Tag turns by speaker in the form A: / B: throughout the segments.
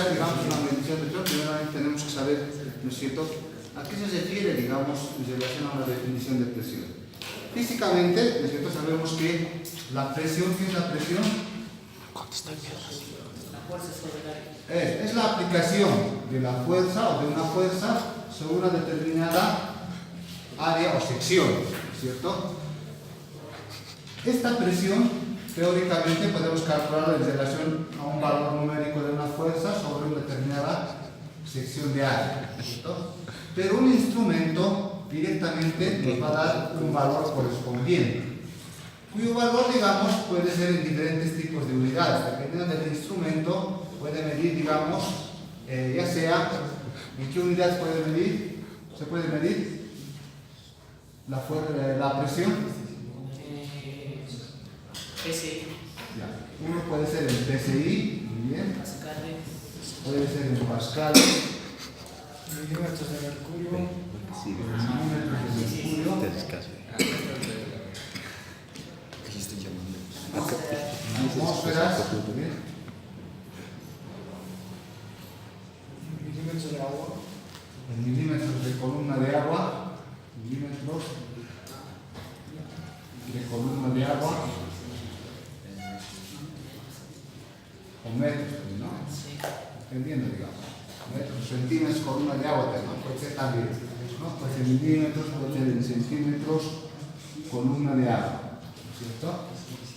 A: realizar, digamos, una medición de presión, primeramente tenemos que saber, ¿no es cierto?, a qué se refiere, digamos, en relación a una definición de presión. Físicamente, ¿no es cierto?, sabemos que la presión, ¿qué es la presión? Es la aplicación de la fuerza o de una fuerza sobre una determinada área o sección, ¿cierto? Esta presión, teóricamente, podemos calcularla en relación a un valor numérico de una fuerza sobre una determinada sección de área, ¿cierto? Pero un instrumento directamente nos va a dar un valor correspondiente, cuyo valor, digamos, puede ser en diferentes tipos de unidades. Dependiendo del instrumento, puede medir, digamos, ya sea, ¿en qué unidades puede medir? ¿Se puede medir la presión?
B: PSI.
A: Uno puede ser en PSI, muy bien. Puede ser en pascales.
C: Milímetros de mercurio.
A: Milímetros de mercurio. Atmósferas.
C: Milímetros de agua.
A: En milímetros de columna de agua. Milímetros de columna de agua. O metros, ¿no? Dependiendo, digamos. Metros, centímetros, columna de agua, ¿no? Puede ser también, ¿no? Puede ser en milímetros, puede ser en centímetros, columna de agua, ¿cierto?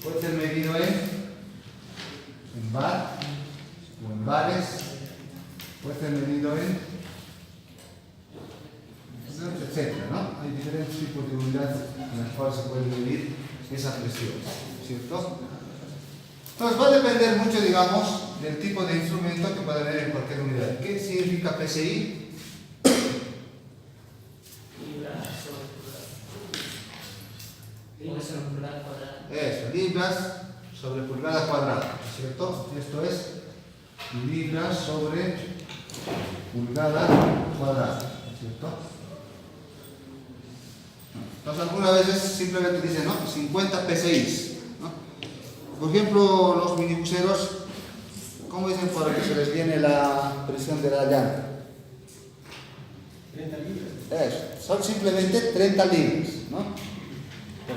A: Puede ser medido en bar o en bares, puede ser medido en etcétera, ¿no? Hay diferentes tipos de unidades en las cuales se puede medir esa presión, ¿cierto? Entonces va a depender mucho, digamos, del tipo de instrumento que puede haber en cualquier unidad. ¿Qué significa PSI? Eso, libras sobre pulgada cuadrada, ¿cierto? Esto es libras sobre pulgada cuadrada, ¿cierto? Entonces algunas veces simplemente dicen, ¿no?, 50 PSI, ¿no? Por ejemplo, los minibuseros, ¿cómo dicen para que se les viene la presión de la llanta?
C: 30 libras.
A: Eso, son simplemente 30 libras, ¿no?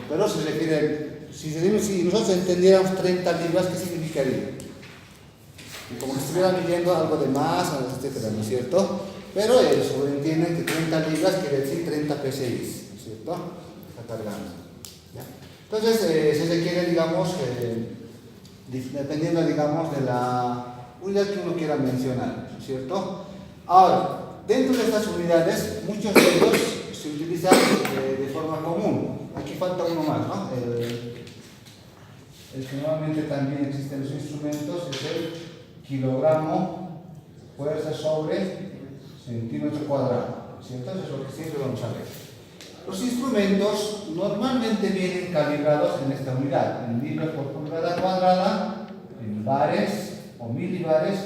A: Pero se refiere, si nosotros entendiéramos 30 libras, ¿qué significaría? Y como que estuvieran midiendo algo de masa, etcétera, ¿no es cierto? Pero eso, entienden que 30 libras quiere decir 30 PSI, ¿no es cierto? Está cargando. ¿Ya? Entonces, se requiere, digamos, dependiendo, digamos, de la unidad que uno quiera mencionar, ¿no es cierto? Ahora, dentro de estas unidades, muchos de ellos se utilizan de forma común. Aquí falta uno más, ¿no? El que normalmente también existe en los instrumentos es el kilogramo fuerza sobre centímetro cuadrado, ¿cierto? Eso es lo que siempre vamos a ver. Los instrumentos normalmente vienen calibrados en esta unidad, en libras por pulgada cuadrada, en bares o milibares,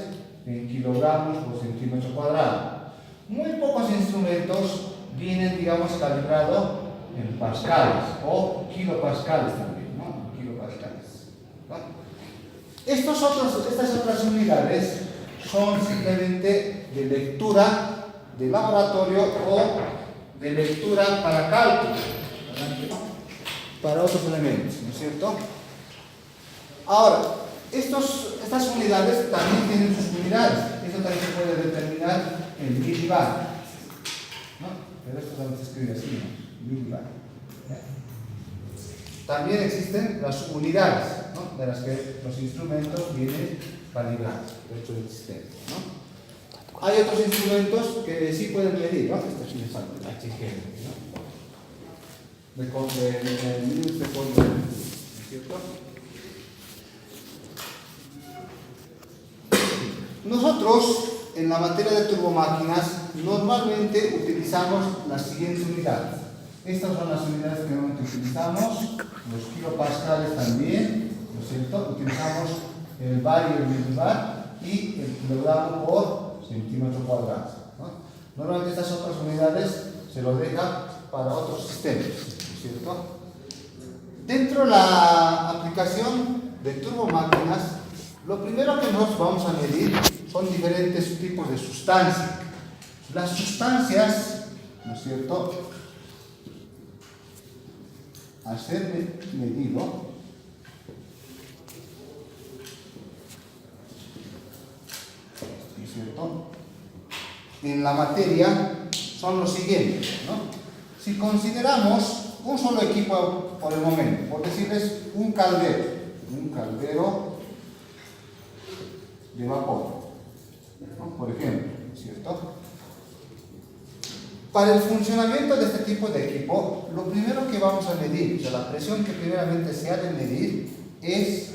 A: en kilogramos por centímetro cuadrado. Muy pocos instrumentos vienen, digamos, calibrados en pascales o kilopascales también, ¿no? Kilopascales, ¿no? Estas otras unidades son simplemente de lectura de laboratorio o de lectura para cálculo, para otros elementos, ¿no es cierto? Ahora, estas unidades también tienen sus unidades. Esto también se puede determinar en milibar, ¿no? Pero esto también se escribe así, ¿no? Milibar. También existen las unidades, ¿no?, de las que los instrumentos vienen calibrados, de hecho existentes, ¿no? Hay otros instrumentos que sí pueden medir, ¿no? Este es un salto, ¿no? De minutos de polvo, ¿cierto? Nosotros, en la materia de turbomáquinas, normalmente utilizamos las siguientes unidades. Estas son las unidades que normalmente utilizamos, los kilopascales también, ¿no es cierto? Utilizamos el bar y el milibar y el kilogramo por centímetro cuadrado, ¿no? Normalmente estas otras unidades se lo deja para otros sistemas, ¿no es cierto? Dentro de la aplicación de turbomáquinas, lo primero que nos vamos a medir son diferentes tipos de sustancias. Las sustancias, ¿no es cierto?, al ser medido, ¿no es cierto?, en la materia son los siguientes, ¿no? Si consideramos un solo equipo por el momento, por decirles un caldero de vapor, ¿no?, por ejemplo, ¿cierto? Para el funcionamiento de este tipo de equipo, lo primero que vamos a medir, o sea, la presión que primeramente se ha de medir es,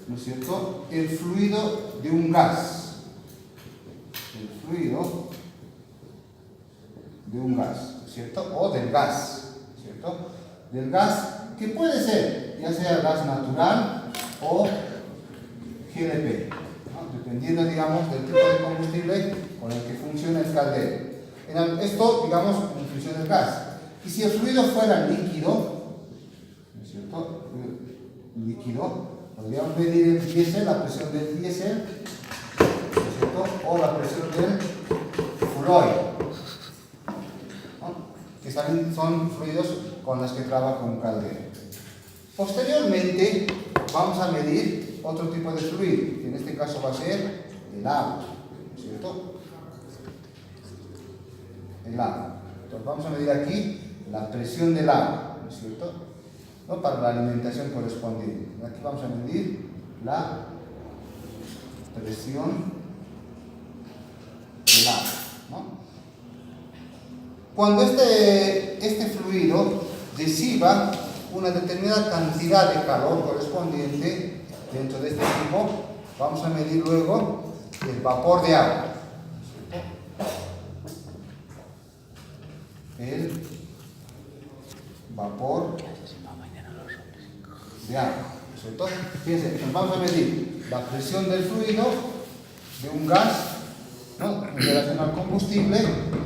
A: ¿no es cierto?, el fluido de un gas. El fluido de un gas, ¿cierto? O del gas, ¿cierto? Del gas que puede ser, ya sea gas natural o GLP, ¿no?, dependiendo, digamos, del tipo de combustible con el que funciona el caldero. Esto, digamos, en función del gas. Y si el fluido fuera líquido, ¿no es cierto?, líquido, podríamos medir el diésel, la presión del diésel, ¿no es cierto?, o la presión del fueloil, ¿no?, que también son fluidos con los que trabaja un caldero. Posteriormente, vamos a medir otro tipo de fluido, que en este caso va a ser el agua, ¿no es cierto?, el agua. Entonces vamos a medir aquí la presión del agua, ¿no es cierto?, ¿no?, para la alimentación correspondiente. Aquí vamos a medir la presión del agua, ¿no? Cuando este fluido reciba una determinada cantidad de calor correspondiente dentro de este equipo, vamos a medir luego el vapor de agua, el vapor de agua, ¿cierto? Fíjense, vamos a medir la presión del fluido de un gas, ¿no?, en relación al combustible,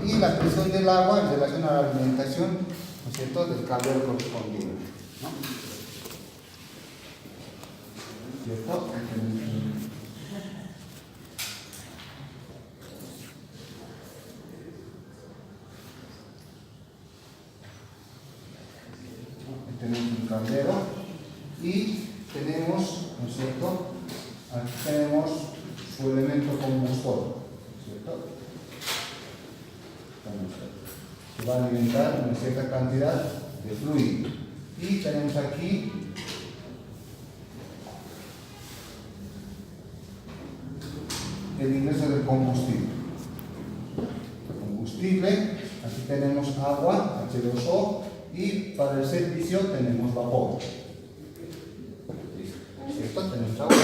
A: y la presión del agua en relación a la alimentación, ¿no es cierto?, del caldero correspondiente, ¿no? ¿Cierto? Tenemos un caldero y tenemos, ¿no es cierto?, aquí tenemos su elemento combustor, ¿cierto?, que va a alimentar una cierta cantidad de fluido. Y tenemos aquí el ingreso del combustible. Aquí tenemos agua, H2O, y para el servicio tenemos vapor. ¿Cierto? Tenemos agua.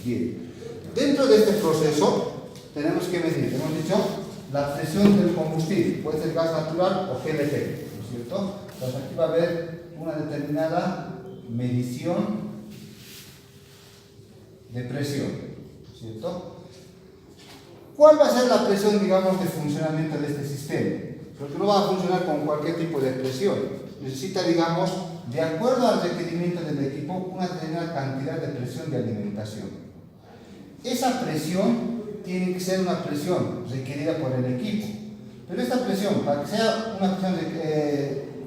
A: Bien. Dentro de este proceso tenemos que medir, hemos dicho, la presión del combustible, puede ser gas natural o GLP, ¿no es cierto? Entonces aquí va a haber una determinada medición de presión, ¿cierto? ¿Cuál va a ser la presión, digamos, de funcionamiento de este sistema? Porque no va a funcionar con cualquier tipo de presión. Necesita, digamos, de acuerdo al requerimiento del equipo, una determinada cantidad de presión de alimentación. Esa presión tiene que ser una presión requerida por el equipo. Pero esta presión, para que sea una presión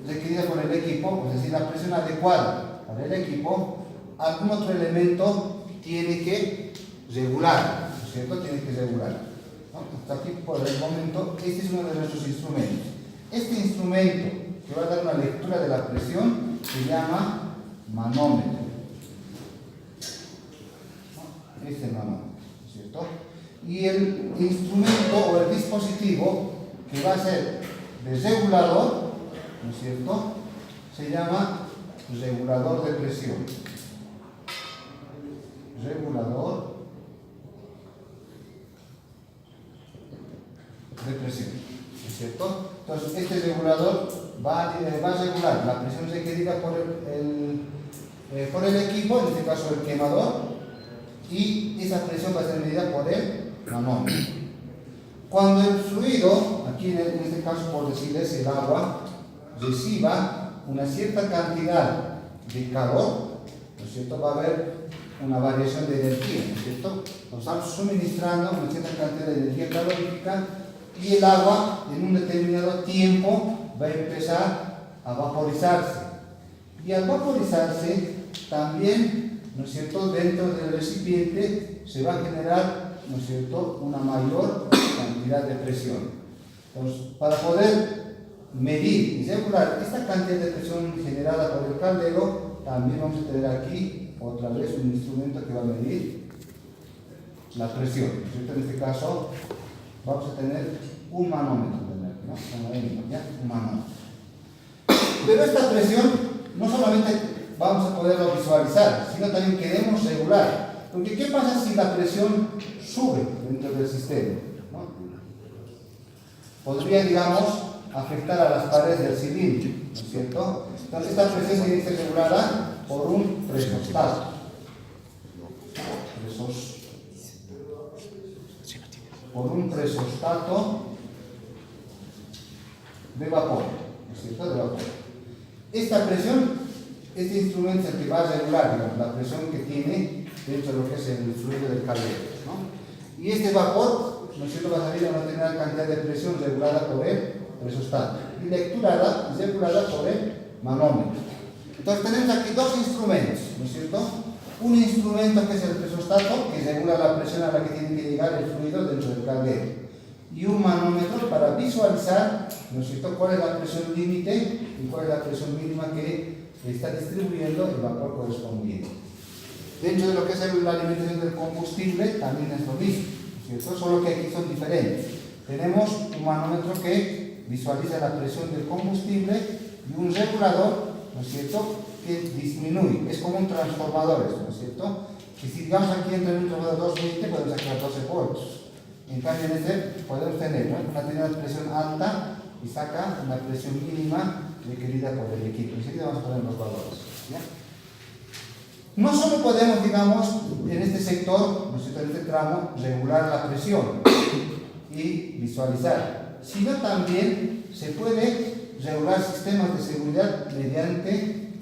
A: requerida por el equipo, es decir, la presión adecuada para el equipo, algún otro elemento tiene que regular, ¿no es cierto? Tiene que regular. ¿No? Hasta aquí, por el momento, este es uno de nuestros instrumentos. Este instrumento que va a dar una lectura de la presión se llama manómetro. ¿No? Este es el manómetro, ¿cierto? Y el instrumento o el dispositivo que va a ser de regulador, ¿no es cierto?, se llama regulador de presión. Regulador de presión, ¿no es cierto? Entonces, este regulador va a regular la presión requerida por el equipo, en este caso el quemador, y esa presión va a ser medida por el manómetro. Cuando el fluido, aquí en este caso por decirles el agua, reciba una cierta cantidad de calor, ¿no es cierto?, va a haber una variación de energía, ¿no es cierto? Nos estamos suministrando una cierta cantidad de energía calorífica y el agua en un determinado tiempo va a empezar a vaporizarse. Y al vaporizarse, también, ¿no es cierto?, dentro del recipiente se va a generar, ¿no es cierto?, una mayor cantidad de presión. Entonces, para poder medir y regular esta cantidad de presión generada por el caldero, también vamos a tener aquí otra vez un instrumento que va a medir la presión, ¿no es cierto? En este caso vamos a tener un manómetro, ¿no? Un manómetro. Pero esta presión no solamente vamos a poderlo visualizar, sino también queremos regular. Porque ¿qué pasa si la presión sube dentro del sistema? ¿No? Podría, digamos, afectar a las paredes del cilindro, ¿no es cierto? Entonces esta presión tiene que ser regulada por un presostato. Por un presostato de vapor, ¿no es cierto? De vapor. Esta presión, este instrumento es el que va a regular, digamos, la presión que tiene dentro de lo que es el fluido del caldero, ¿no? Y este vapor, ¿no es cierto?, va a salir a una determinada cantidad de presión regulada por el presostato y lecturada y regulada por el manómetro. Entonces tenemos aquí dos instrumentos, ¿no es cierto? Un instrumento que es el presostato, que regula la presión a la que tiene que llegar el fluido dentro del caldero, y un manómetro para visualizar, ¿no es cierto?, cuál es la presión límite y cuál es la presión mínima que está distribuyendo el vapor correspondiente. Dentro de lo que es la alimentación del combustible también es lo mismo, ¿no es cierto?, solo que aquí son diferentes. Tenemos un manómetro que visualiza la presión del combustible y un regulador, ¿no es cierto?, que disminuye. Es como un transformador, ¿no es cierto?, que si digamos aquí entra en un transformador 220 podemos sacar 12 voltios. En cambio en este podemos tener, ¿no?, una determinada presión alta y saca una presión mínima requerida por el equipo. Enseguida vamos a poner los valores, ¿ya? No solo podemos, digamos, en este sector, ¿no es cierto?, en este tramo, regular la presión y visualizar, sino también se puede regular sistemas de seguridad mediante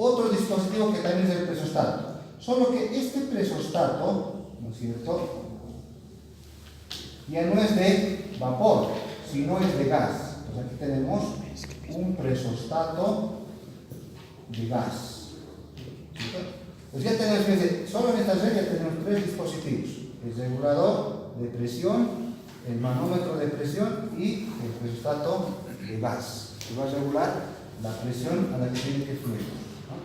A: otro dispositivo que también es el presostato. Solo que este presostato, ¿no es cierto?, ya no es de vapor, sino es de gas. Entonces aquí tenemos un presostato de gas. Pues ya tenemos que, solo en esta red ya tenemos tres dispositivos: el regulador de presión, el manómetro de presión y el presostato de gas, que va a regular la presión a la que tiene que fluir, ¿no?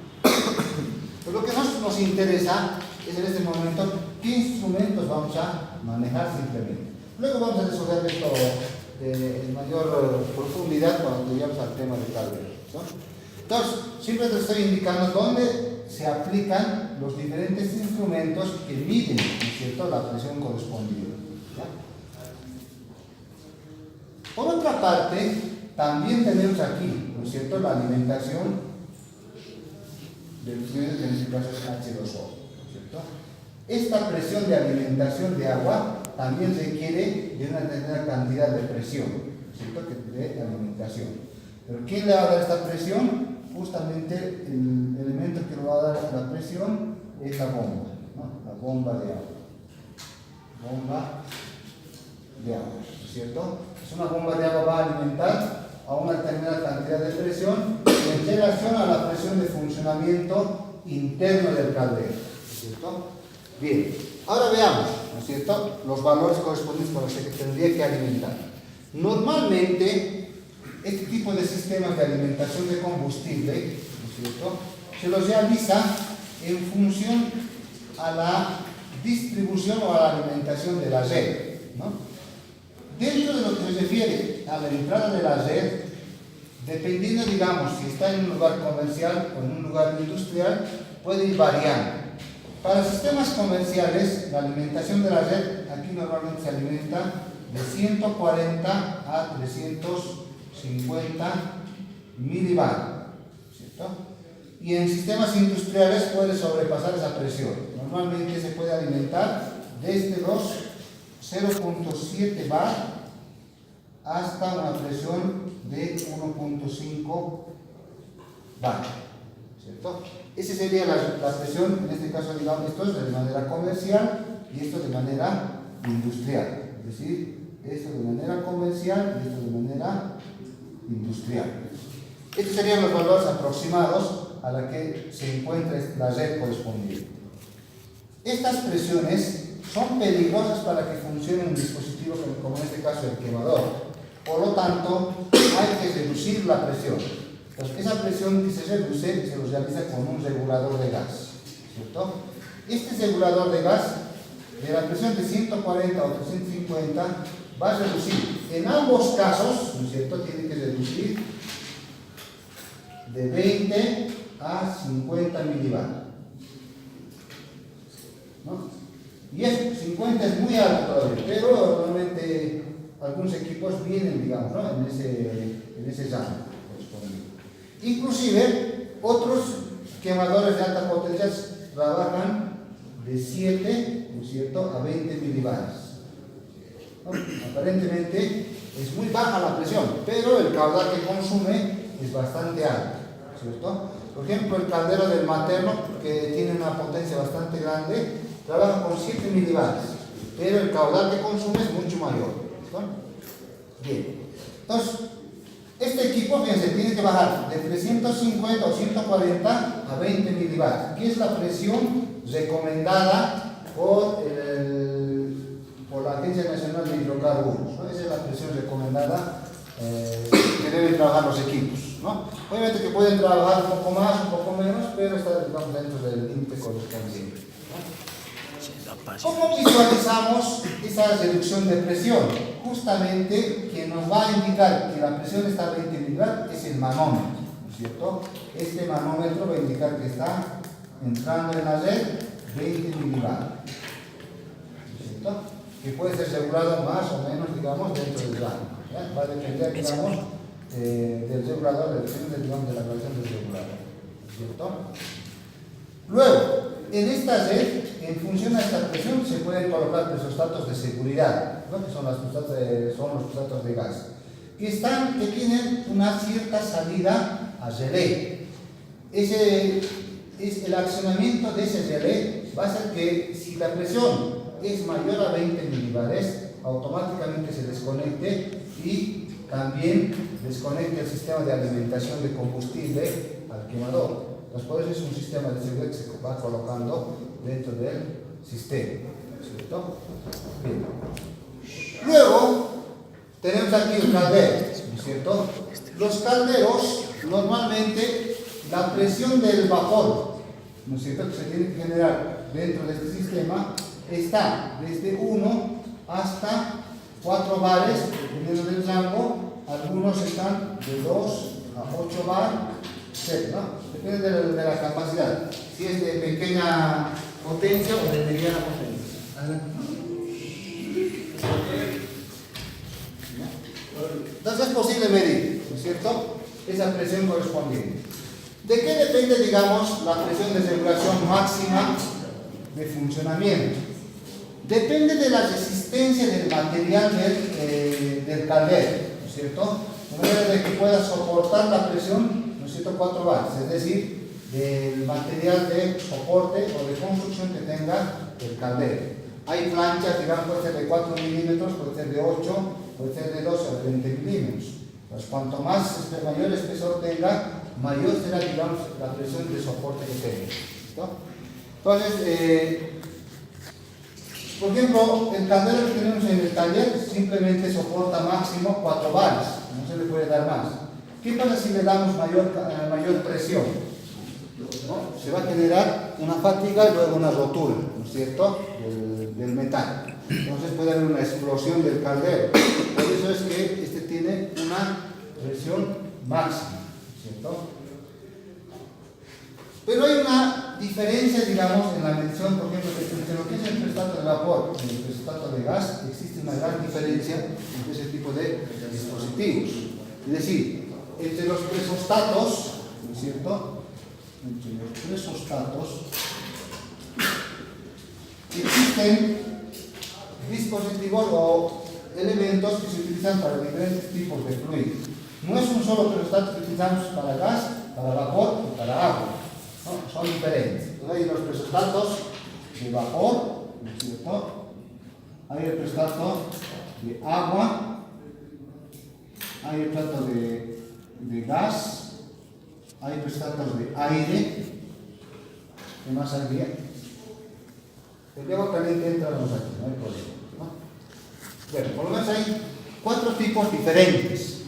A: Pues lo que nos interesa es en este momento qué instrumentos vamos a manejar simplemente. Luego vamos a resolver esto en mayor profundidad cuando lleguemos al tema de caldero, ¿no? Entonces, siempre te estoy indicando dónde se aplican los diferentes instrumentos que miden, ¿no es cierto?, la presión correspondiente, ¿ya? Por otra parte, también tenemos aquí, ¿no es cierto?, la alimentación del fluido, que en este caso es H2O, ¿no es cierto? Esta presión de alimentación de agua también requiere de una determinada cantidad de presión, ¿no es cierto?, de alimentación. Pero ¿quién le va a dar esta presión? Justamente el elemento que le va a dar la presión es la bomba, ¿no?, la bomba de agua. Bomba de agua, ¿no es cierto? Es una bomba de agua, va a alimentar a una determinada cantidad de presión en relación a la presión de funcionamiento interno del caldero, ¿no es cierto? Bien, ahora veamos, ¿no es cierto?, los valores correspondientes con los que tendría que alimentar. Normalmente, este tipo de sistemas de alimentación de combustible, ¿no es cierto?, se los realiza en función a la distribución o a la alimentación de la red, ¿no? Dentro de lo que se refiere a la entrada de la red, dependiendo, digamos, si está en un lugar comercial o en un lugar industrial, puede ir variando. Para sistemas comerciales, la alimentación de la red aquí normalmente se alimenta de 140 a 350 milibar, ¿cierto? Y en sistemas industriales puede sobrepasar esa presión. Normalmente se puede alimentar desde los 0.7 bar hasta una presión de 1.5 bar, ¿cierto? Esa sería la presión, en este caso, digamos, esto es de manera comercial y esto de manera industrial. Es decir, esto de manera comercial y esto de manera industrial. Estos serían los valores aproximados a la que se encuentra la red correspondiente. Estas presiones son peligrosas para que funcione un dispositivo como en este caso el quemador. Por lo tanto, hay que reducir la presión. Entonces, esa presión que se reduce se lo realiza con un regulador de gas, ¿cierto? Este regulador de gas, de la presión de 140 o 350, va a reducir, en ambos casos, ¿no es cierto?, tiene que reducir de 20 a 50 milibars, ¿no? Y es 50 es muy alto todavía, pero normalmente algunos equipos vienen, digamos, ¿no?, en ese rango. Inclusive, otros quemadores de alta potencia trabajan de 7, ¿no es cierto?, a 20 milibares. ¿No? Aparentemente es muy baja la presión, pero el caudal que consume es bastante alto, ¿cierto? Por ejemplo, el caldero del Materno, que tiene una potencia bastante grande, trabaja con 7 milibares, pero el caudal que consume es mucho mayor, ¿cierto? Bien, entonces, este equipo, fíjense, tiene que bajar de 350 o 140 a 20 milibares, que es la presión recomendada por la Agencia Nacional de Hidrocarburos, ¿no? Esa es la presión recomendada que deben trabajar los equipos, ¿no? Obviamente que pueden trabajar un poco más, un poco menos, pero está, digamos, dentro del límite correspondiente, ¿no? ¿Cómo visualizamos esa reducción de presión? Justamente quien nos va a indicar que la presión está a 20 milibares es el manómetro, ¿no es cierto? Este manómetro va a indicar que está entrando en la red 20 milibares, ¿no es cierto? Que puede ser regulado más o menos, digamos, dentro del rango. ¿Ya? Va a depender, digamos, del regulador, digamos, de la relación del regulador, ¿cierto? Luego, en esta red, en función a esta presión, se pueden colocar presostatos de seguridad, ¿no?, que son los presostatos de gas, que tienen una cierta salida a relé. El accionamiento de ese relé va a hacer que, si la presión es mayor a 20 milibares, automáticamente se desconecte y también desconecte el sistema de alimentación de combustible al quemador. Entonces, por eso es un sistema de seguridad que se va colocando dentro del sistema, ¿cierto? Bien. Luego, tenemos aquí el caldero, ¿no es cierto? Los calderos, normalmente, la presión del vapor, ¿no es cierto?, que se tiene que generar dentro de este sistema, está desde 1 hasta 4 bares, dependiendo del rango. Algunos están de 2 a 8 bar, etc., ¿no? Depende de la capacidad, si es de pequeña potencia o de mediana potencia. Entonces es posible medir, ¿no es cierto?, esa presión correspondiente. ¿De qué depende, digamos, la presión de regulación máxima de funcionamiento? Depende de la resistencia del material del caldero, ¿no es cierto? De manera de que pueda soportar la presión, ¿no es cierto?, 4 bares, es decir, del material de soporte o de construcción que tenga el caldero. Hay planchas, digamos, puede ser de 4 milímetros, puede ser de 8, puede ser de 12 a 20 milímetros. Pues cuanto más mayor espesor tenga, mayor será, digamos, la presión de soporte que tenga, ¿listo? Entonces, por ejemplo, el caldero que tenemos en el taller simplemente soporta máximo 4 bares, no se le puede dar más. ¿Qué pasa si le damos mayor presión? ¿No? Se va a generar una fatiga y luego una rotura, ¿no es cierto?, del metal. Entonces puede haber una explosión del caldero. Por eso es que este tiene una presión máxima, ¿cierto? Pero hay una diferencia, digamos, en la medición, por ejemplo, entre lo que es el presostato de vapor y el presostato de gas. Existe una gran diferencia entre ese tipo de dispositivos. Es decir, entre los presostatos, ¿no es cierto?, entre los presostatos existen dispositivos o elementos que se utilizan para diferentes tipos de fluidos. No es un solo presostato que utilizamos para gas, para vapor y para agua. ¿no? Son diferentes. Entonces hay los presostatos de vapor, ¿no es cierto? Hay el presostato de agua, hay el presostato de gas, hay presostatos de aire. ¿Qué más hay bien? El de agua caliente entra aquí, no hay problema, ¿no? Bueno, por lo menos hay 4 tipos diferentes.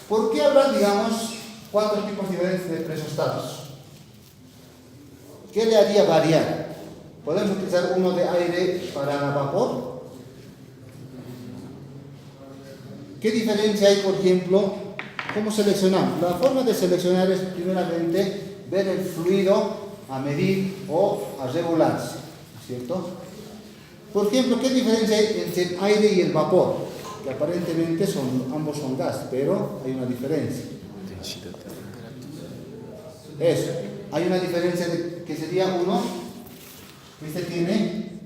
A: ¿Por qué habrá, digamos, 4 tipos diferentes de presostatos? ¿Qué le haría variar? ¿Podemos utilizar uno de aire para vapor? ¿Qué diferencia hay, por ejemplo? ¿Cómo seleccionamos? La forma de seleccionar es primeramente ver el fluido a medir o a regularse, ¿cierto? Por ejemplo, ¿qué diferencia hay entre el aire y el vapor? Que aparentemente ambos son gas, pero hay una diferencia. Eso, hay una diferencia que sería uno, este tiene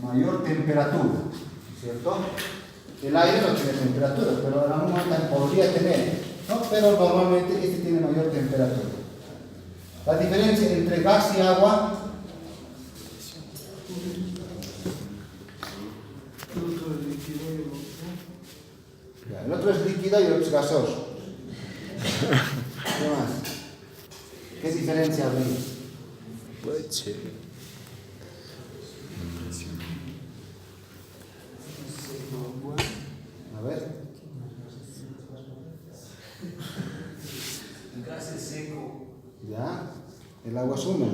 A: mayor temperatura, ¿cierto? El aire no tiene temperatura, pero la humana podría tener, ¿no? Pero normalmente este tiene mayor temperatura. La diferencia entre gas y agua, el otro es líquido y el otro es gaseoso. ¿Qué más? ¿Qué diferencia habría?
B: Puede ser.
A: A ver.
C: El gas es seco.
A: Ya, el agua es húmeda.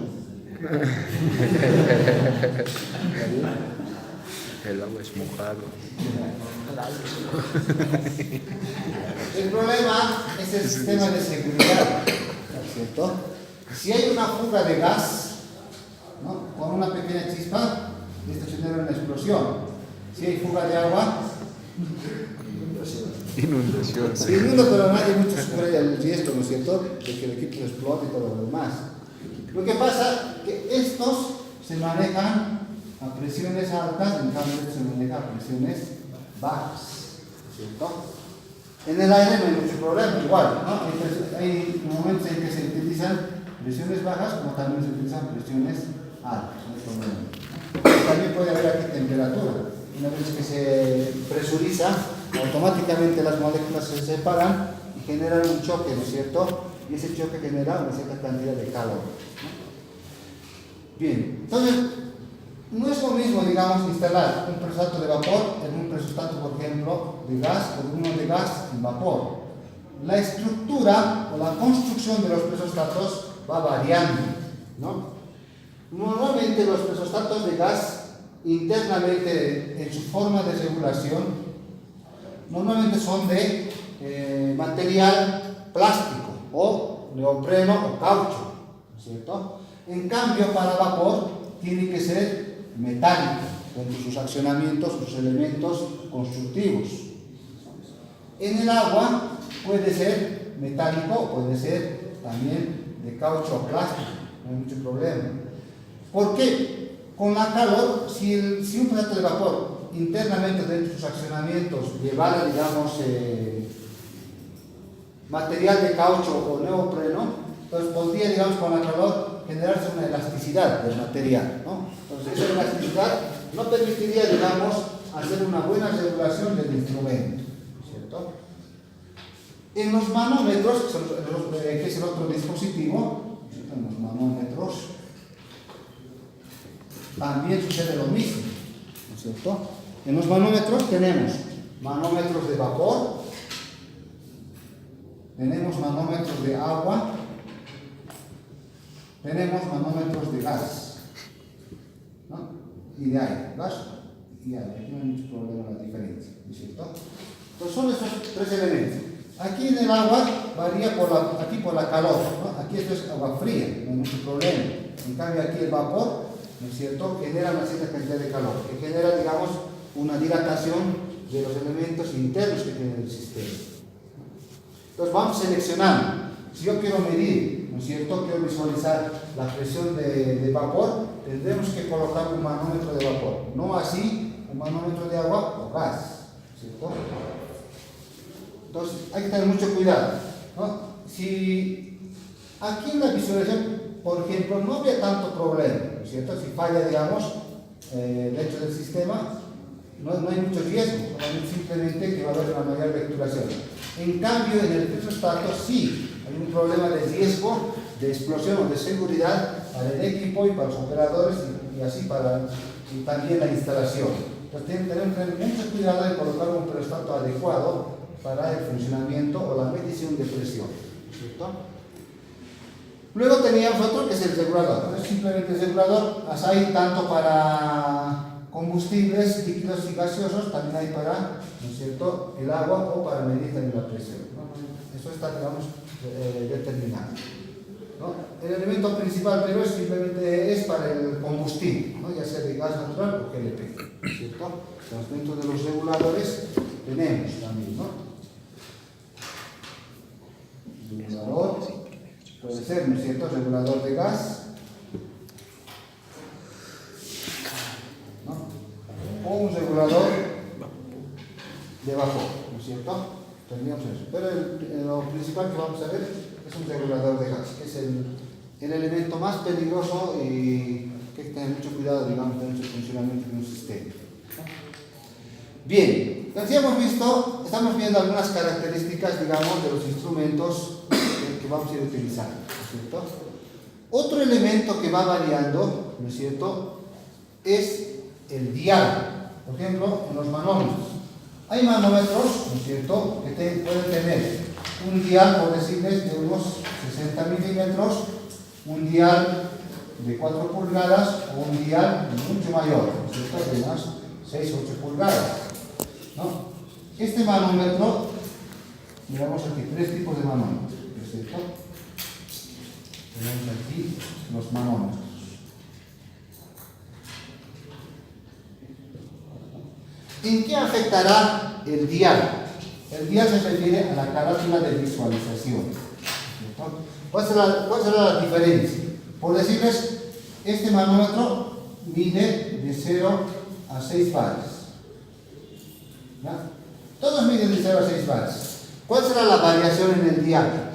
B: El agua es mojado.
A: El problema es el sistema de seguridad, ¿cierto? Si hay una fuga de gas, ¿no? Con una pequeña chispa, esto genera una explosión. Si hay fuga de agua,
B: Inundación.
A: se inunda, pero nadie mucho sufre el riesgo, ¿no es cierto?, de que el equipo explote y todo lo demás. Lo que pasa es que estos se manejan a presiones altas, en cambio se maneja a presiones bajas, ¿cierto? En el aire no hay mucho problema, igual, ¿no? Hay momentos en que se utilizan presiones bajas, como también se utilizan presiones altas, no hay problema. También puede haber aquí temperatura. Una vez que se presuriza, automáticamente las moléculas se separan y generan un choque, ¿no es cierto? Y ese choque genera una cierta cantidad de calor, ¿no? Bien, entonces, no es lo mismo, digamos, instalar un presostato de vapor en un presostato, por ejemplo, de gas o uno de gas en vapor. La estructura o la construcción de los presostatos va variando, ¿no? Normalmente los presostatos de gas, internamente en su forma de regulación, normalmente son de material plástico o neopreno o caucho, ¿cierto? En cambio, para vapor tiene que ser metálico, con sus accionamientos, sus elementos constructivos. En el agua puede ser metálico o puede ser también de caucho o plástico, no hay mucho problema. ¿Por qué? Con la calor, si un presostato de vapor internamente dentro de sus accionamientos llevara, digamos, material de caucho o neopreno, entonces podría, digamos, con la calor generarse una elasticidad del material, ¿no? Entonces esa elasticidad no permitiría, digamos, hacer una buena regulación del instrumento, ¿cierto? En los manómetros, que es el otro dispositivo, en los manómetros, también sucede lo mismo, ¿no es cierto? En los manómetros tenemos manómetros de vapor, tenemos manómetros de agua, tenemos manómetros de gas, ¿no? Y de aire, gas y aire. Aquí no hay mucho problema en la diferencia, ¿no es cierto? Entonces son estos 3 elementos. Aquí en el agua varía por la calor, ¿no? Aquí esto es agua fría, no hay mucho problema. En cambio aquí el vapor, ¿no es cierto?, genera una cierta cantidad de calor, que genera, digamos, una dilatación de los elementos internos que tiene el sistema. Entonces vamos seleccionando. Si yo quiero medir, ¿no es cierto?, quiero visualizar la presión de vapor, tendremos que colocar un manómetro de vapor, no así un manómetro de agua o gas, ¿cierto? Entonces hay que tener mucho cuidado, ¿no? Si Aquí en la visualización, por ejemplo, no habría tanto problema, ¿no es cierto? Si falla, digamos, dentro del sistema, no hay mucho riesgo, simplemente que va a haber una mayor lecturación. En cambio, en el termostato sí hay un problema de riesgo, de explosión o de seguridad para el equipo y para los operadores y así para y también la instalación. Entonces tenemos que tener mucho cuidado de colocar un termostato adecuado para el funcionamiento o la medición de presión, ¿cierto? Luego teníamos otro que es el regulador. Es simplemente el regulador, las hay tanto para combustibles líquidos y gaseosos, también hay para, ¿no es cierto?, el agua o para medir también la presión, ¿no? Eso está, digamos, determinado, ¿no? El elemento principal, pero simplemente es para el combustible, ¿no? Ya sea de gas natural o GLP, ¿cierto? Entonces, dentro de los reguladores tenemos también, ¿no? Regulador, puede ser, ¿no es cierto?, regulador de gas, o un regulador de vapor, ¿no es cierto? Tendríamos eso. Pero lo principal que vamos a ver es un regulador de gas, que es el elemento más peligroso y que hay que tener mucho cuidado, digamos, en el funcionamiento de un sistema. Bien, entonces ya hemos visto, estamos viendo algunas características, digamos, de los instrumentos que vamos a ir utilizando, ¿no es cierto? Otro elemento que va variando, ¿no es cierto?, es el dial. Por ejemplo, en los manómetros. Hay manómetros, ¿no es cierto?, que pueden tener un dial, por decirles, de unos 60 milímetros, un dial de 4 pulgadas o un dial mucho mayor, ¿no es cierto?, de unas 6 o 8 pulgadas, ¿no? Este manómetro, miramos aquí, 3 tipos de manómetros, ¿no es cierto? Tenemos aquí los manómetros. ¿En qué afectará el dial? El dial se refiere a la carátula de visualización, ¿cierto? ¿Cuál será la diferencia? Por decirles, este manómetro mide de 0 a 6 bares, ¿no? Todos miden de 0 a 6 bares. ¿Cuál será la variación en el dial?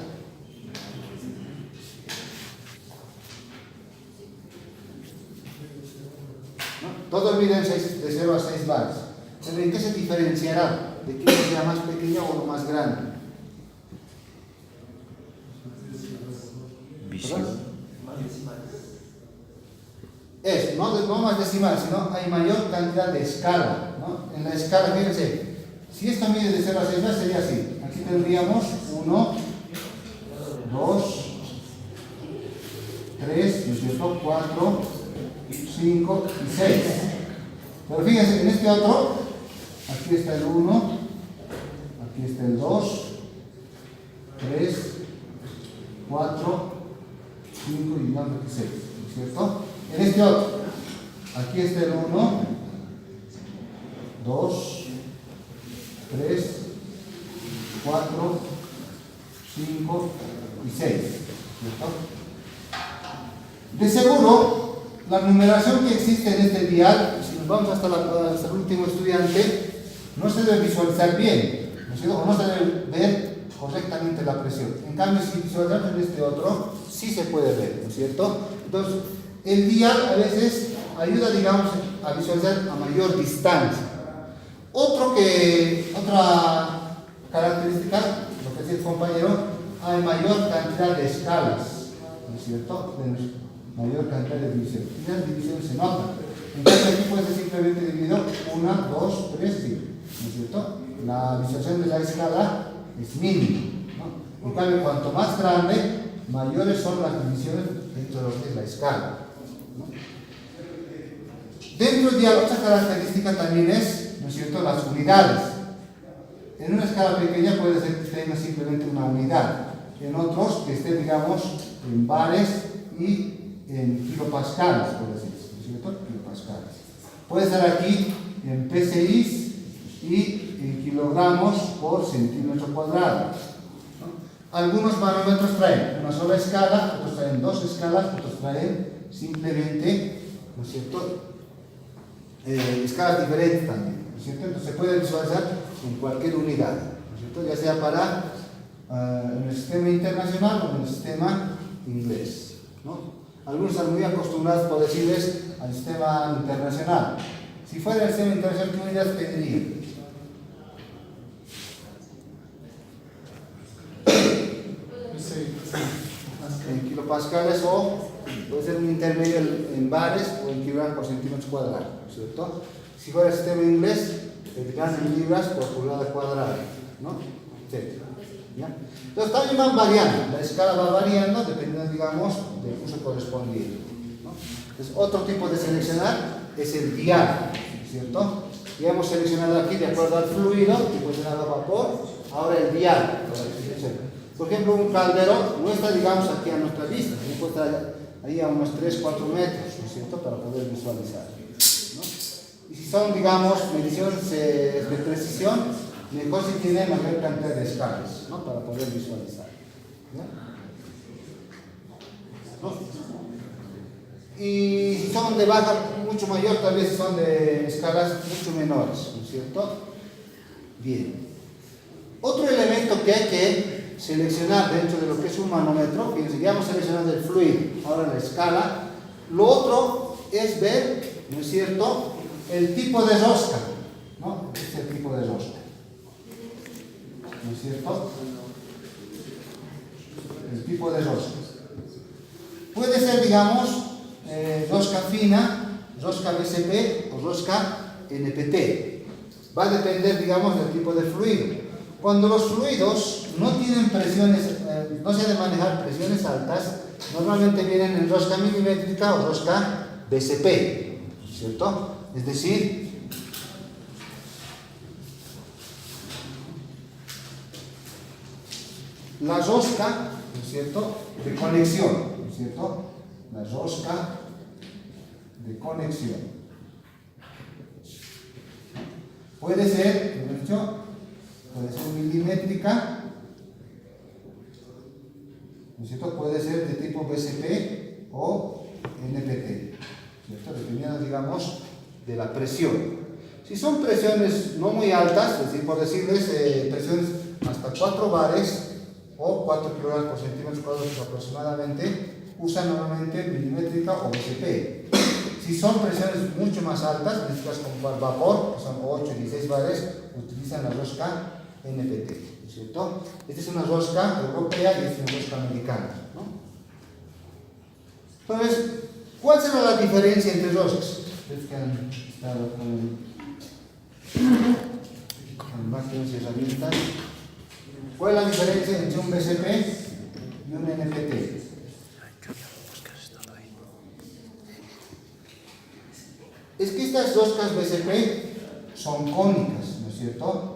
A: ¿No? Todos miden de 0 a 6 bares. ¿En qué se diferenciará? ¿De qué sea más pequeño o más grande?
B: Visión.
A: No más decimal, sino hay mayor cantidad de escala, ¿no? En la escala, fíjense, si esto mide de 0 a 6 bares sería así. Aquí tendríamos 1, 2, 3, 4, 5 y 6. Pero fíjense, en este otro, aquí está el 1, aquí está el 2, 3, 4, 5 y 6, ¿no es cierto? En este otro, aquí está el 1, 2, 3, 4, 5 y 6, ¿cierto? De seguro, la numeración que existe en este dial, si nos vamos hasta el último estudiante, no se debe visualizar bien, ¿no es cierto? O no se debe ver correctamente la presión. En cambio, si visualizamos en este otro, sí se puede ver, ¿no es cierto? Entonces, el dial a veces ayuda, digamos, a visualizar a mayor distancia. Otra característica, lo que decía el compañero, hay mayor cantidad de escalas, ¿no es cierto? Mayor cantidad de división. Y las divisiones se notan. En cambio, aquí puede ser simplemente dividido 1, 2, 3, 5, ¿no es cierto? La visualización de la escala es mínima, ¿no? En cambio, cuanto más grande, mayores son las divisiones dentro de lo que es la escala, ¿no? Dentro del dial, otra característica también es, ¿no es cierto?, las unidades. En una escala pequeña puede ser que tenga simplemente una unidad, en otros que esté, digamos, en bares y en kilopascales, por decirlo, ¿no es cierto? Kilopascales. Puede estar aquí en PSI y en kilogramos por centímetro cuadrado, ¿no? Algunos manómetros traen una sola escala, otros traen 2 escalas, otros traen simplemente, ¿no es cierto?, escalas diferentes también, ¿no es cierto? Entonces se puede visualizar en cualquier unidad, ¿no es cierto?, ya sea para en el sistema internacional o en el sistema inglés, ¿no? Algunos están muy acostumbrados, por decirles, al sistema internacional. Si fuera el sistema internacional, ¿qué unidades pediría? En kilopascales o puede ser un intermedio en bares o en kilogramos por centímetros cuadrados, ¿cierto? Si fuera el sistema inglés, pedirán en libras por pulgada cuadrada, ¿no? Etcétera. ¿Ya? Entonces también van variando, la escala va variando dependiendo, digamos, del uso correspondiente, ¿no? Entonces, otro tipo de seleccionar es el dial, ¿cierto? Ya hemos seleccionado aquí de acuerdo al fluido, tipo de vapor, ahora el dial. Por ejemplo, un caldero no está, digamos, aquí a nuestra vista, puede estar ahí a unos 3-4 metros, ¿no es cierto?, para poder visualizar, ¿no? Y si son, digamos, mediciones de precisión, mejor si tiene mayor cantidad de escalas, ¿no?, para poder visualizar, ¿no? Y si son de baja mucho mayor, tal vez son de escalas mucho menores, ¿no es cierto? Bien. Otro elemento que hay que seleccionar dentro de lo que es un manómetro, fíjense, ya hemos seleccionado el fluido, ahora la escala. Lo otro es ver, ¿no es cierto?, el tipo de rosca, ¿no? Este es el tipo de rosca, ¿no es cierto? El tipo de rosca. Puede ser, digamos, rosca fina, rosca BCP o rosca NPT. Va a depender, digamos, del tipo de fluido. Cuando los fluidos no tienen presiones, no se deben manejar presiones altas, normalmente vienen en rosca milimétrica o rosca BCP, ¿cierto? Es decir, la rosca, ¿no es cierto?, de conexión, ¿no es cierto? La rosca de conexión. Puede ser, ¿no es cierto?, puede ser milimétrica, ¿no es cierto?, puede ser de tipo BCP o NPT, ¿cierto?, dependiendo, digamos, de la presión. Si son presiones no muy altas, es decir, por decirles presiones hasta 4 bares o 4 kilogramos por centímetros cuadrados aproximadamente, usan normalmente milimétrica o BCP. Si son presiones mucho más altas, en este caso como para el vapor, que son 8 y 16 bares, utilizan la rosca NPT, ¿cierto? Esta es una rosca europea y esta es una rosca americana, ¿no? Entonces, ¿cuál será la diferencia entre roscas? Ustedes que han estado con máquinas y herramientas. ¿Cuál es la diferencia entre un BCP y un NPT? Es que estas roscas BCP son cónicas, ¿no es cierto?